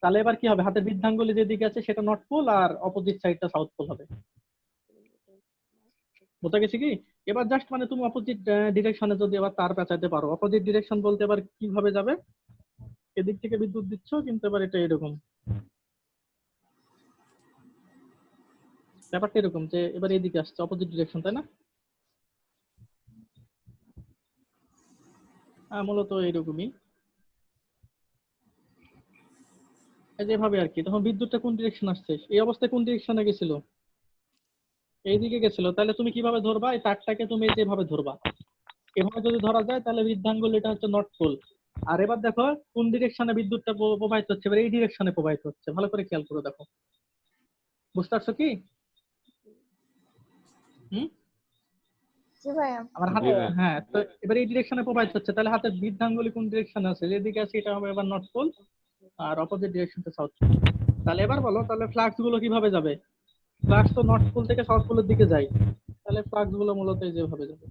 তাহলে এবার কি হবে, হাতের বৃদ্ধাঙ্গুলি যেদিকে আছে সেটা নর্থ পোল আর অপোজিট সাইডটা সাউথ পোল হবে। বোঝা গেছে কি? এবার জাস্ট মানে তুমি অপোজিট ডিরেকশনে যদি এবার তার পেঁচাতে পারো, অপোজিট ডিরেকশন বলতে এবার কিভাবে যাবে, এদিক থেকে বিদ্যুৎ দিচ্ছ কিন্তু এবার এটা এরকম, ব্যাপারটা এরকম যে এবার এদিকে আসছে অপোজিট ডিরেকশন, তাই না? হ্যাঁ মূলত এরকমই, এই যেভাবে আর কি। তখন বিদ্যুৎটা কোন ডিরেকশন আসছে, এই অবস্থায় কোন ডিরেকশনে গেছিল, এইদিকে গেছিল, তাহলে তুমি কিভাবে ধরবা, এই তারটাকে তুমি যেভাবে ধরবা, এভাবে যদি ধরা যায় তাহলে বৃদ্ধাঙ্গুল এটা হচ্ছে নর্থ পোল। আর এবার দেখো কোন ডিরেকশনে বিদ্যুৎটা প্রবাহিত হচ্ছে, এবার এই ডিরেকশনে প্রবাহিত হচ্ছে, ভালো করে খেয়াল করে দেখো, বুঝতে পারছো কি? হুম, জি ভাইয়া। আমার হাত, জি ভাইয়া। হ্যাঁ তো এবার এই ডিরেকশনে প্রবাহিত হচ্ছে, তাহলে হাতের বৃদ্ধাঙ্গুলি কোন ডিরেকশনে আছে, যেদিকে আছে এটা হবে এবার নর্থ পোল আর অপোজিট ডিরেকশনটা সাউথ পোল। তাহলে এবার বলো তাহলে ফ্লাক্স গুলো কিভাবে যাবে, ফ্লাক্স তো নর্থ পোল থেকে সাউথ পোলের দিকে যায়, তাহলে ফ্লাক্স গুলো মূলত এই যেভাবে যাবে,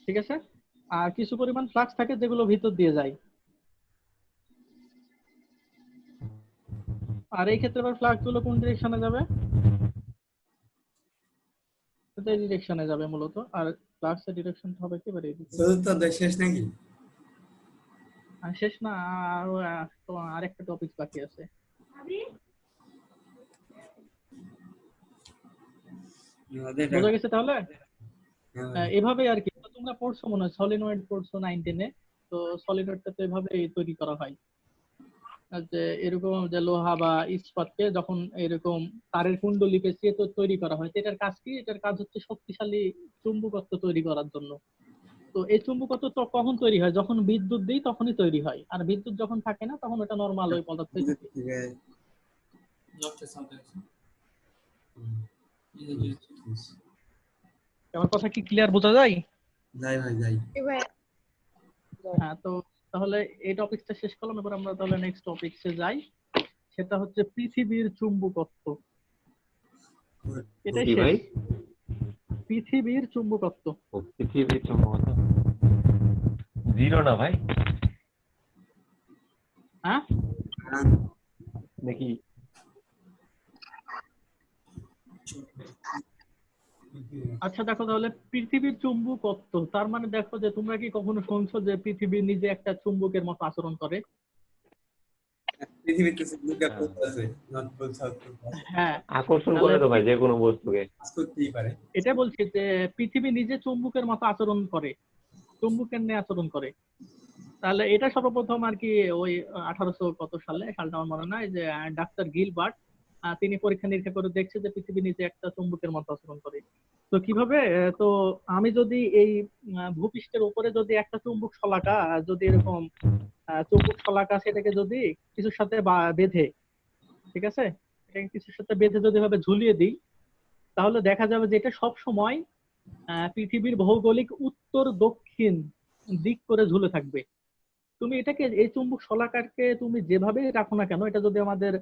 ঠিক আছে? আর কিছু পরিমাণ ফ্লাক্স থাকে যেগুলো ভিতর দিয়ে যায়, আর এই ক্ষেত্রে আবার ফ্লাক্স গুলো কোন ডিরেকশনে যাবে, এই ডিরেকশনে যাবে মূলত। আর ফ্লাক্সের ডিরেকশনটা হবে কি এবার এইদিকে। চতুর্থ অধ্যায় শেষ নাকি? আর শেষ না, আরো তো আরেকটা টপিক বাকি আছে। আমাদের বোঝা গেছে তাহলে? হ্যাঁ, এভাবে আর কি। তো তোমরা পড়ছো মনে হয় সলিনয়েড পড়ছো 9-10-এ, তো সলিনয়েডটা তো এভাবেই তৈরি করা হয়, আর যে এরকম যে লোহা বা ইস্পাতকে যখন এরকম তারের কুণ্ডলী পেঁচিয়ে তো তৈরি করা হয়, তো এটার কাজ কি, এটার কাজ হচ্ছে শক্তিশালী চুম্বকত্ব তৈরি করার জন্য। তো এই চুম্বকত্ব তো কখন তৈরি হয়, যখন বিদ্যুৎ দিই তখনই তৈরি হয়, আর বিদ্যুৎ যখন থাকে না তখন এটা নর্মাল ওই পদার্থই থাকে। আমার কথা কি ক্লিয়ার বোঝা যায়? যাই ভাই যাই। জি ভাইয়া। হ্যাঁ, তো তাহলে এই টপিকটা শেষ করলাম, এবার আমরা তাহলে নেক্সট টপিকসে যাই, সেটা হচ্ছে পৃথিবীর চুম্বকত্ব। এটাই কি শেষ, ভাই? পৃথিবীর চুম্বকত্ব। ও, পৃথিবীর চুম্বকত্ব জিরো না ভাই হ্যাঁ নাকি? আচ্ছা দেখো তাহলে পৃথিবীর চুম্বকত্ব তার মানে দেখো যে তোমরা কি কখনো শুনছো যে পৃথিবী নিজে একটা চুম্বকের মতো আচরণ করে? পৃথিবীতে দুটো পোল আছে, নর্থ পোল সাউথ পোল, হ্যাঁ, আকর্ষণ তাহলে করে তো ভাই যে কোনো বস্তুকে। কাজ করতেই পারে। এটা বলছি যে পৃথিবী নিজে চুম্বকের মতো আচরণ করে, চুম্বকের ন্যায় আচরণ করে। তাহলে এটা সর্বপ্রথম আর কি ওই 1800 কত সালে, সালটা আমার মনে নাই, যে ডাক্তার গিলবার্ট তিনি পরীক্ষা নিরীক্ষা করে দেখছে যে পৃথিবী নিজে একটা চুম্বকের মতো আচরণ করে। তো কিভাবে, তো আমি যদি এই ভূপৃষ্ঠের উপরে যদি একটা চুম্বক শলাকা যদি এরকম চুম্বক শলাকা সেটাকে যদি কিছুর সাথে বেঁধে, ঠিক আছে, এটাকে কিছুর সাথে বেঁধে যদি ভাবে ঝুলিয়ে দিই, তাহলে দেখা যাবে যে এটা সব সময় পৃথিবীর ভৌগোলিক উত্তর দক্ষিণ দিক করে ঝুলে থাকবে। তুমি এটাকে এই চুম্বক শলাকারকে তুমি যেভাবে রাখো না কেন, এটা যদি আমাদের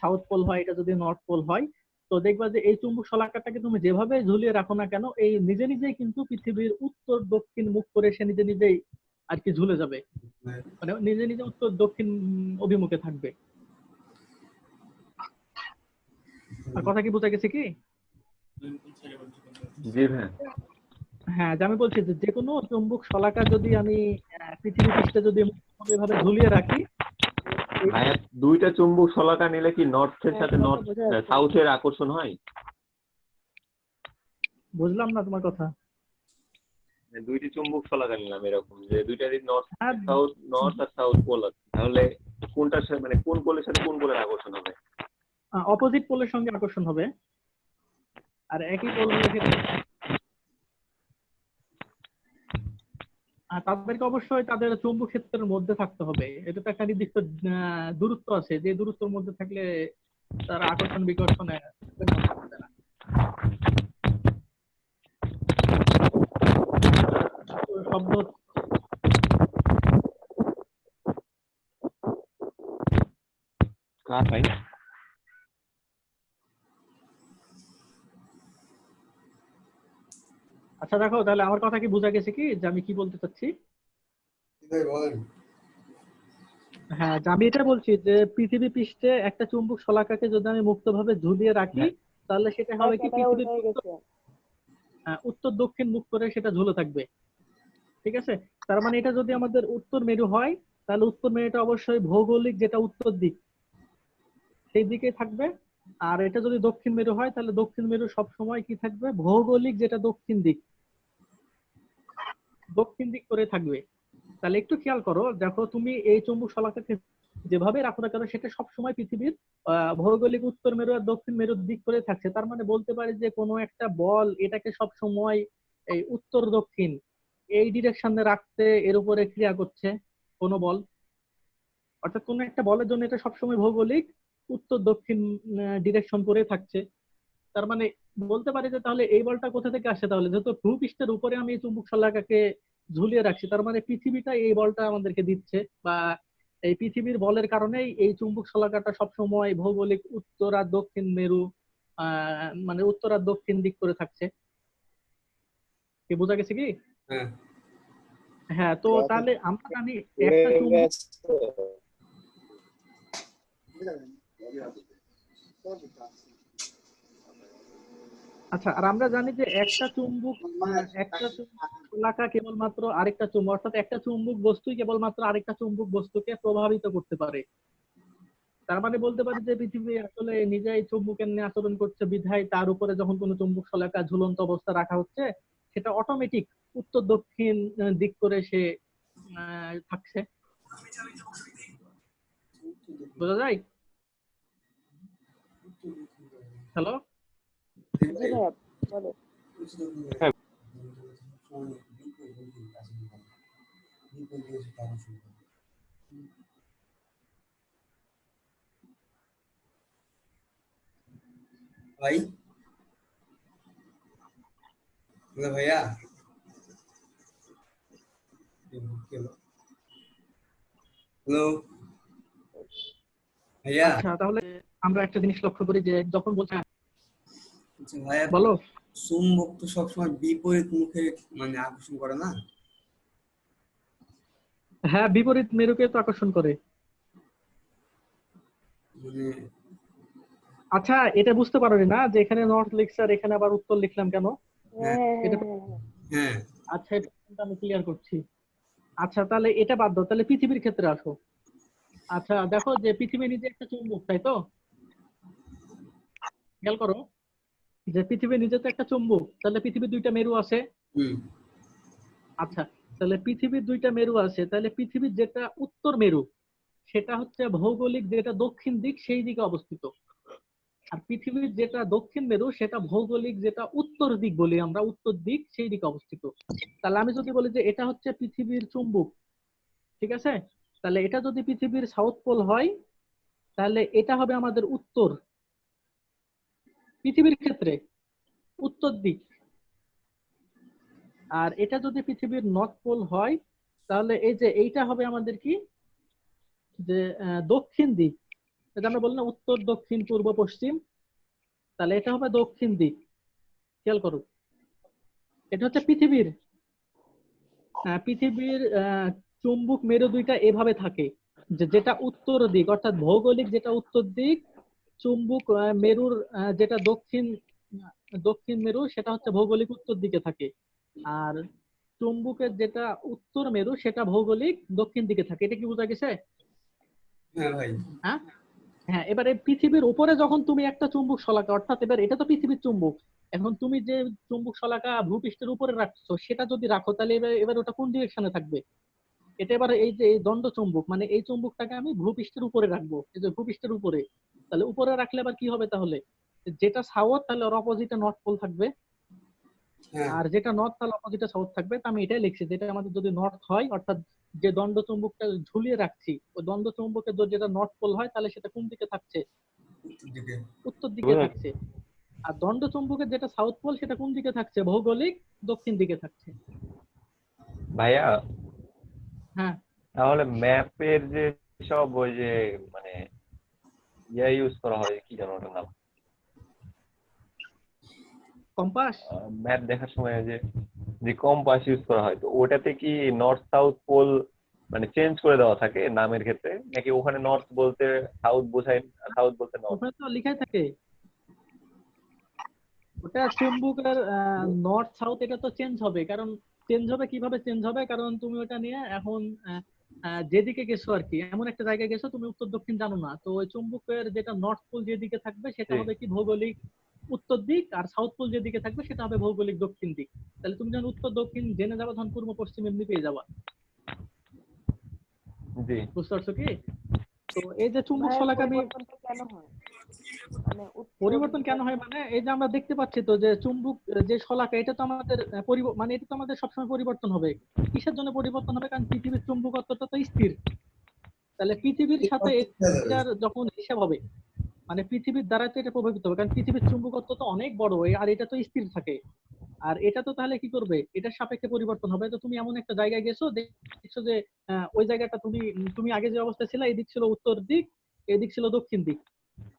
সাউথ পোল হয়, এটা যদি নর্থ পোল হয়, তো দেখবা যে এই চুম্বক শলাকারটাকে তুমি যেভাবে ঝুলিয়ে রাখো না কেন, এই নিজে নিজেই কিন্তু পৃথিবীর উত্তর দক্ষিণ মুখ করে সে নিজে নিজেই আর কি ঝুলে যাবে, মানে নিজে নিজে উত্তর দক্ষিণ অভিমুখে থাকবে। আর কথা কি বোঝা গেছে কি? জি ভাই। হ্যাঁ, যে আমি বলছি যে যে কোনো চুম্বক শলাকা যদি আমি পৃথিবী পৃষ্ঠে যদি এভাবে ঝুলিয়ে রাখি, ভাইয়া দুইটা চুম্বক শলাকা নিলে কি নর্থের সাথে নর্থ সাউথের আকর্ষণ হয়? বুঝলাম না তোমার কথা। দুইটি চুম্বক শলাকা নিলাম এরকম যে দুইটারই নর্থ হ্যাঁ, সাউথ, নর্থ আর সাউথ পোল আছে, তাহলে কোনটার সাথে মানে কোন পোলের সাথে কোন পোলের আকর্ষণ হবে? অপোজিট পোলের সঙ্গে আকর্ষণ হবে, আর একই পোল হলে তাদেরকে অবশ্যই তাদের চুম্বক ক্ষেত্রের মধ্যে থাকতে হবে। এটা তো একটা নির্দিষ্ট দূরত্ব আছে, যে দূরত্বের মধ্যে থাকলে তারা আকর্ষণ বিকর্ষণে হবে না। শব্দ কার ভাই? আচ্ছা দেখো, তাহলে আমার কথা কি বোঝা গেছে কি যে আমি কি বলতে চাচ্ছি? ভাই বলেন। হ্যাঁ, যে আমি এটা বলছি যে পৃথিবী পৃষ্ঠে একটা চুম্বক শলাকাকে যদি আমি মুক্তভাবে ঝুলিয়ে রাখি, তাহলে সেটা হবে কি পৃথিবীর উত্তর দক্ষিণ মুখ করে সেটা ঝুলে থাকবে। ঠিক আছে, তার মানে এটা যদি আমাদের উত্তর মেরু হয়, তাহলে উত্তর মেরুটা অবশ্যই ভৌগোলিক যেটা উত্তর দিক সেই দিকে থাকবে। আর এটা যদি দক্ষিণ মেরু হয়, তাহলে দক্ষিণ মেরু সব সময় কি থাকবে, ভৌগোলিক যেটা দক্ষিণ দিক, দক্ষিণ দিক করে থাকবে। তাহলে একটু খেয়াল করো, দেখো তুমি এই চুম্বক শলাকাকে যেভাবে রাখো না কেন, সেটা সবসময় পৃথিবীর ভৌগোলিক উত্তর মেরু আর দক্ষিণ মেরুর দিক করে থাকছে। তার মানে বলতে পারি যে কোনো একটা বল এটাকে সব সময় এই উত্তর দক্ষিণ এই ডিরেকশনে রাখতে এর উপরে ক্রিয়া করছে কোনো বল। অর্থাৎ কোনো একটা বলের জন্য এটা সবসময় ভৌগোলিক উত্তর দক্ষিণ ডিরেকশন করে থাকছে। তার মানে বলতে পারি যে তাহলে এই বলটা কোথা থেকে আসে, তাহলে যেহেতু ভূপৃষ্ঠের উপরে আমি এই চুম্বক শলাকাকে ঝুলিয়ে রাখছি, তার মানে পৃথিবীটা এই বলটা আমাদেরকে দিচ্ছে, বা এই পৃথিবীর বলের কারণেই এই চুম্বক শলাকাটা সবসময় ভৌগোলিক উত্তর আর দক্ষিণ মেরু মানে উত্তর আর দক্ষিণ দিক করে থাকছে। কি বোঝা গেছে কি? হ্যাঁ হ্যাঁ, তো তাহলে আমরা জানি একটা চুম্বক, আচ্ছা, আর আমরা জানি যে একটা চুম্বক শলাকা কেবলমাত্র আরেকটা চুম্বক, অর্থাৎ একটা চুম্বক বস্তুই কেবলমাত্র আরেকটা চুম্বক বস্তুকে প্রভাবিত করতে পারে। তার মানে বলতে পারি যে পৃথিবী আসলে নিজেই চুম্বকের নিয়ে আচরণ করছে, বিধায় তার উপরে যখন কোনো চুম্বক শলাকা ঝুলন্ত অবস্থা রাখা হচ্ছে, সেটা অটোমেটিক উত্তর দক্ষিণ দিক করে সে থাকছে। বোঝা যায়? হ্যালো? জি ভাইয়া বলো। ভাই বলে ভাইয়া হ্যালো ভাইয়া। আচ্ছা, তাহলে আমরা একটা জিনিস লক্ষ্য করি যে যখন বলছে, আচ্ছা ভাইয়া, বলো। চুম্বক তো সবসময় বিপরীত মুখে মানে আকর্ষণ করে না? হ্যাঁ, বিপরীত মেরুকে তো আকর্ষণ করে। মানে আচ্ছা, এটা বুঝতে পারোনি না যে এখানে নর্থ লিখছে আর এখানে আবার উত্তর লিখলাম কেন? হ্যাঁ এটা হ্যাঁ আচ্ছা, এটা কিন্তু আমি ক্লিয়ার করছি। আচ্ছা, তাহলে এটা বাদ দাও, তাহলে পৃথিবীর ক্ষেত্রে আসো। আচ্ছা দেখো, যে পৃথিবী নিজে একটা চুম্বক, তাই তো? খেয়াল করো যে পৃথিবী নিজে তো একটা চুম্বক, তাহলে পৃথিবীর দুইটা মেরু আছে। হুম আচ্ছা, তাহলে পৃথিবীর দুইটা মেরু আছে, তাহলে পৃথিবীর যেটা উত্তর মেরু সেটা হচ্ছে ভৌগোলিক যেটা দক্ষিণ দিক সেই দিকে অবস্থিত, আর পৃথিবীর যেটা দক্ষিণ মেরু সেটা ভৌগোলিক যেটা উত্তর দিক বলি আমরা, উত্তর দিক সেই দিকে অবস্থিত। তাহলে আমি যদি বলি যে এটা হচ্ছে পৃথিবীর চুম্বক, ঠিক আছে, তাহলে এটা যদি পৃথিবীর সাউথ পোল হয়, তাহলে এটা হবে আমাদের উত্তর, পৃথিবীর ক্ষেত্রে উত্তর দিক। আর এটা যদি পৃথিবীর নর্থ পোল হয়, তাহলে এই যে এইটা হবে আমাদের কি, যে দক্ষিণ দিক। এটা আমরা বলি না উত্তর দক্ষিণ পূর্ব পশ্চিম, তাহলে এটা হবে দক্ষিণ দিক। খেয়াল করো, এটা হচ্ছে পৃথিবীর চুম্বক মেরু দুইটা এভাবে থাকে, যে যেটা উত্তর দিক অর্থাৎ ভৌগোলিক যেটা উত্তর দিক, চুম্বক মেরুর যেটা দক্ষিণ মেরু সেটা হচ্ছে ভৌগোলিক উত্তর দিকে থাকে। আর চুম্বকের যেটা উত্তর মেরু সেটা ভৌগোলিক দক্ষিণ দিকে থাকে। এটা কি বোঝা গেছে? হ্যাঁ ভাই। হ্যাঁ, হ্যাঁ, এবারে পৃথিবীর উপরে যখন তুমি একটা চুম্বক শলাকা, অর্থাৎ এবার এটা তো পৃথিবীর চুম্বক, এখন তুমি যে চুম্বক শলাকা ভূপৃষ্ঠের উপরে রাখছো সেটা যদি রাখো, তাহলে এবার এবার ওটা কোন ডিরেকশনে থাকবে? এটা এবার এই যে এই দণ্ড চুম্বক, মানে এই চুম্বকটাকে আমি ভূপৃষ্ঠের উপরে রাখবো, এই যে ভূপৃষ্ঠের উপরে। তাহলে উপরে রাখলে আবার কি হবে, তাহলে যেটা সাউথ তাহলে ওর অপোজিটে নর্থ পোল থাকবে, হ্যাঁ আর যেটা নর্থ তাহলে অপোজিটে সাউথ থাকবে। তো আমি এটাই লিখছি, যেটা আমাদের যদি নর্থ হয়, অর্থাৎ যে দণ্ড চুম্বকটা ঝুলিয়ে রাখছি ওই দণ্ড চুম্বকের যদি যেটা নর্থ পোল হয়, তাহলে সেটা কোন দিকে থাকছে? উত্তর দিকে। উত্তর দিকে থাকছে। আর দণ্ড চুম্বকের যেটা সাউথ পোল সেটা কোন দিকে থাকছে? ভৌগোলিক দক্ষিণ দিকে থাকছে। ভাইয়া হ্যাঁ, তাহলে ম্যাপের যে সব ওই যে মানে ইয়া ইউজ করা হয় কি জানো ওটার নাম, কম্পাস। ম্যাপ দেখার সময় যে যে কম্পাস ইউজ করা হয়, তো ওটাতে কি নর্থ সাউথ পোল মানে চেঞ্জ করে দেওয়া থাকে নামের ক্ষেত্রে, নাকি ওখানে নর্থ বলতে সাউথ বোঝায়, সাউথ বলতে নর্থ? ওখানে তো লেখাই থাকে ওটা চুম্বকের নর্থ সাউথ, এটা তো চেঞ্জ হবে। কারণ চেঞ্জ হবে কিভাবে চেঞ্জ হবে, কারণ তুমি ওটা নিয়ে এখন যেদিকে গেছো আর কি, এমন একটা জায়গায় গেছো তুমি উত্তর দক্ষিণ জানো না, তো ওই চুম্বকের যেটা নর্থ পোল যেদিকে থাকবে সেটা জি। হবে কি ভৌগোলিক উত্তর দিক, আর সাউথ পোল যেদিকে থাকবে সেটা হবে ভৌগোলিক দক্ষিণ দিক। তাহলে তুমি যখন উত্তর দক্ষিণ জেনে যাবে তখন পূর্ব পশ্চিম এমনি পেয়ে যাবা। জি। বুঝতে পারছো কি? তো এই যে চুম্বক ভাইয়ের শলাকা আমি পরিবর্তনটা কেন হয়? মানে পরিবর্তন কেন হয় মানে এই যে আমরা দেখতে পাচ্ছি তো যে চুম্বক যে শলাকা, এটা তো আমাদের মানে এটা তো আমাদের সবসময় পরিবর্তন হবে। কিসের জন্য পরিবর্তন হবে? কারণ পৃথিবীর চুম্বকত্বটা তো স্থির। তাহলে পৃথিবীর সাথে এটার যখন হিসাব হবে, মানে পৃথিবীর দ্বারা তো এটা প্রভাবিত হবে, কারণ পৃথিবীর চুম্বকত্ব তো অনেক বড়, আর এটা তো স্থির থাকে। আর এটা তো তাহলে কি করবে, এটার সাপেক্ষে পরিবর্তন হবে। তো তুমি এমন একটা জায়গায় গেছো, দেখছো যে ওই জায়গাটা তুমি তুমি আগে যে অবস্থা ছিল, এই দিক ছিল উত্তর দিক, এই দিক ছিল দক্ষিণ দিক।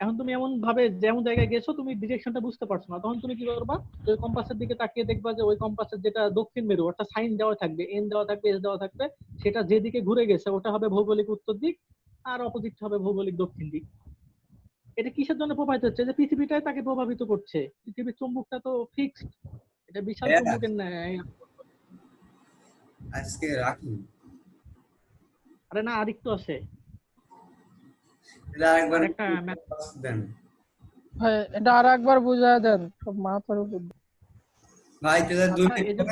এখন তুমি এমন ভাবে যেমন জায়গায় গেছো তুমি ডিরেকশনটা বুঝতে পারছো না, তখন তুমি কি করবা, ওই কম্পাসের দিকে তাকিয়ে দেখবা যে ওই কম্পাসের যেটা দক্ষিণ মেরু, অর্থাৎ সাইন দেওয়া থাকবে, এন দেওয়া থাকবে, এস দেওয়া থাকবে, সেটা যেদিকে ঘুরে গেছে ওটা হবে ভৌগোলিক উত্তর দিক, আর অপোজিট হবে ভৌগোলিক দক্ষিণ দিক। এটা কিসের জন্য প্রভাবিত হচ্ছে? যে পৃথিবীটাই তাকে প্রভাবিত করছে, পৃথিবীর চুম্বকটা তো ফিক্সড, এটা বিশাল হ্যাঁ, চুম্বকের ন্যায়। আজকে রাখি। আরে না, আরেকটু আছে, এটা আরেকবার আরেকটা দেন ভাই এটা আর একবার বুঝায় দেন, সব মাথার উপর। ভাই, তাহলে আচ্ছা, এই যে